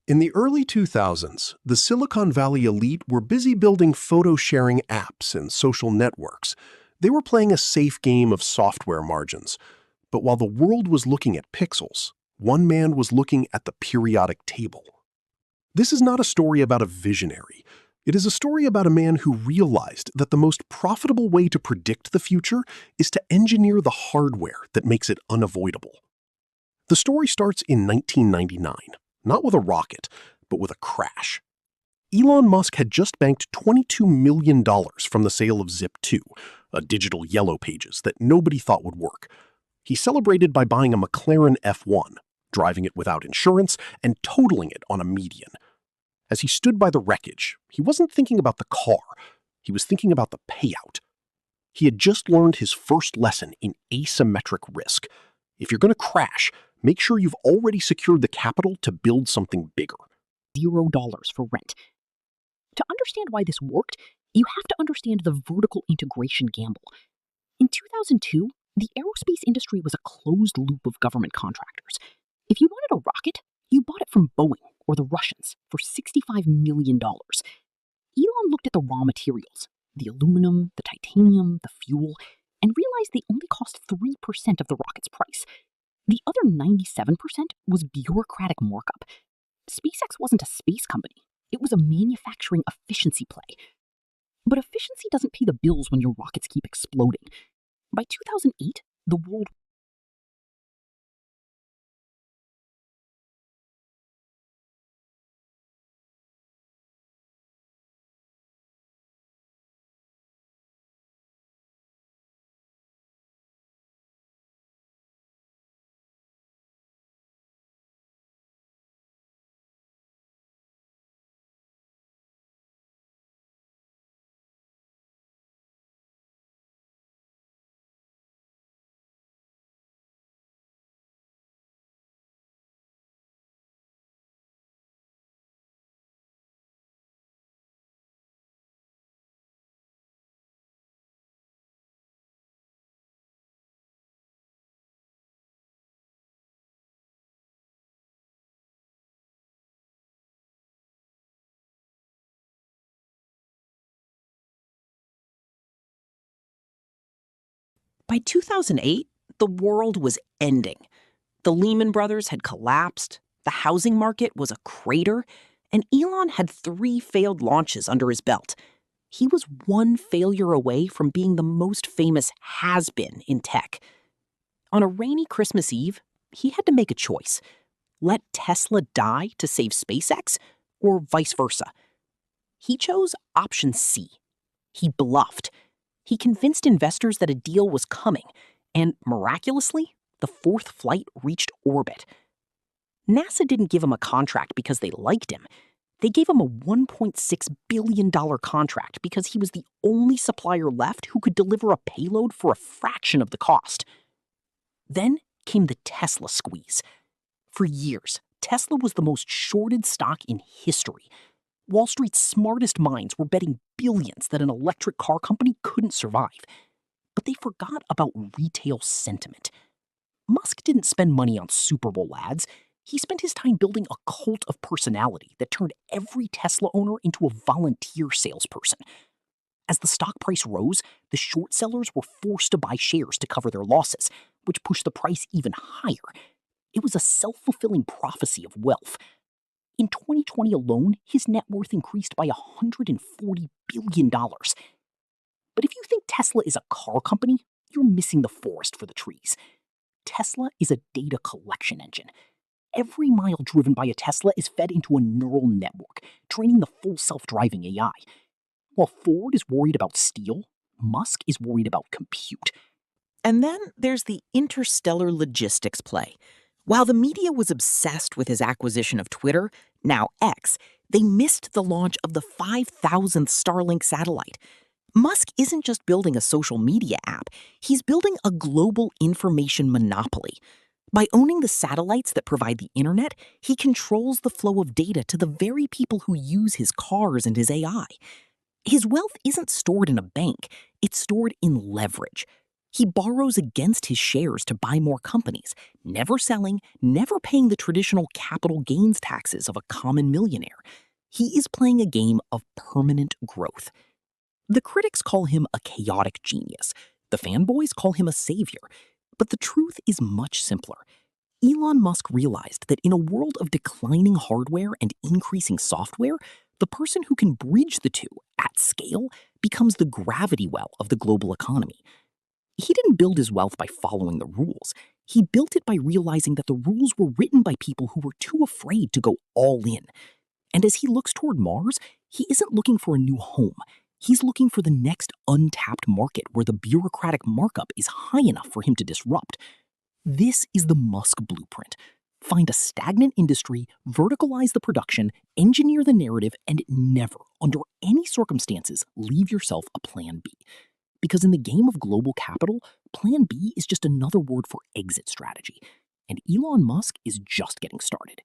In the early 2000s, the Silicon Valley elite were busy building photo-sharing apps and social networks. They were playing a safe game of software margins. But while the world was looking at pixels, one man was looking at the periodic table. This is not a story about a visionary. It is a story about a man who realized that the most profitable way to predict the future is to engineer the hardware that makes it unavoidable. The story starts in 1999, not with a rocket, but with a crash. Elon Musk had just banked $22 million from the sale of Zip2, a digital yellow pages that nobody thought would work. He celebrated by buying a McLaren F1, driving it without insurance, and totaling it on a median. As he stood by the wreckage, he wasn't thinking about the car. He was thinking about the payout. He had just learned his first lesson in asymmetric risk. If you're going to crash, make sure you've already secured the capital to build something bigger. $0 for rent. To understand why this worked, you have to understand the vertical integration gamble. In 2002, the aerospace industry was a closed loop of government contractors. If you wanted a rocket, you bought it from Boeing or the Russians for $65 million. Elon looked at the raw materials, the aluminum, the titanium, the fuel, and realized they only cost 3% of the rocket's price. The other 97% was bureaucratic markup. SpaceX wasn't a space company. It was a manufacturing efficiency play. But efficiency doesn't pay the bills when your rockets keep exploding. By 2008, the world By 2008, the world was ending. The Lehman Brothers had collapsed, the housing market was a crater, and Elon had 3 failed launches under his belt. He was one failure away from being the most famous has-been in tech. On a rainy Christmas Eve, he had to make a choice. Let Tesla die to save SpaceX, or vice versa. He chose option C. He bluffed. He convinced investors that a deal was coming, and miraculously, the 4th flight reached orbit. NASA didn't give him a contract because they liked him. They gave him a $1.6 billion contract because he was the only supplier left who could deliver a payload for a fraction of the cost. Then came the Tesla squeeze. For years, Tesla was the most shorted stock in history. Wall Street's smartest minds were betting billions that an electric car company couldn't survive. But they forgot about retail sentiment. Musk didn't spend money on Super Bowl ads. He spent his time building a cult of personality that turned every Tesla owner into a volunteer salesperson. As the stock price rose, the short sellers were forced to buy shares to cover their losses, which pushed the price even higher. It was a self-fulfilling prophecy of wealth. In 2020 alone, his net worth increased by $140 billion. But if you think Tesla is a car company, you're missing the forest for the trees. Tesla is a data collection engine. Every mile driven by a Tesla is fed into a neural network, training the full self-driving AI. While Ford is worried about steel, Musk is worried about compute. And then there's the interstellar logistics play. While the media was obsessed with his acquisition of Twitter, now X, they missed the launch of the 5,000th Starlink satellite. Musk isn't just building a social media app, he's building a global information monopoly. By owning the satellites that provide the internet, he controls the flow of data to the very people who use his cars and his AI. His wealth isn't stored in a bank, it's stored in leverage. He borrows against his shares to buy more companies, never selling, never paying the traditional capital gains taxes of a common millionaire. He is playing a game of permanent growth. The critics call him a chaotic genius. The fanboys call him a savior. But the truth is much simpler. Elon Musk realized that in a world of declining hardware and increasing software, the person who can bridge the two at scale becomes the gravity well of the global economy. He didn't build his wealth by following the rules. He built it by realizing that the rules were written by people who were too afraid to go all in. And as he looks toward Mars, he isn't looking for a new home. He's looking for the next untapped market where the bureaucratic markup is high enough for him to disrupt. This is the Musk blueprint. Find a stagnant industry, verticalize the production, engineer the narrative, and never, under any circumstances, leave yourself a plan B. Because in the game of global capital, plan B is just another word for exit strategy. And Elon Musk is just getting started.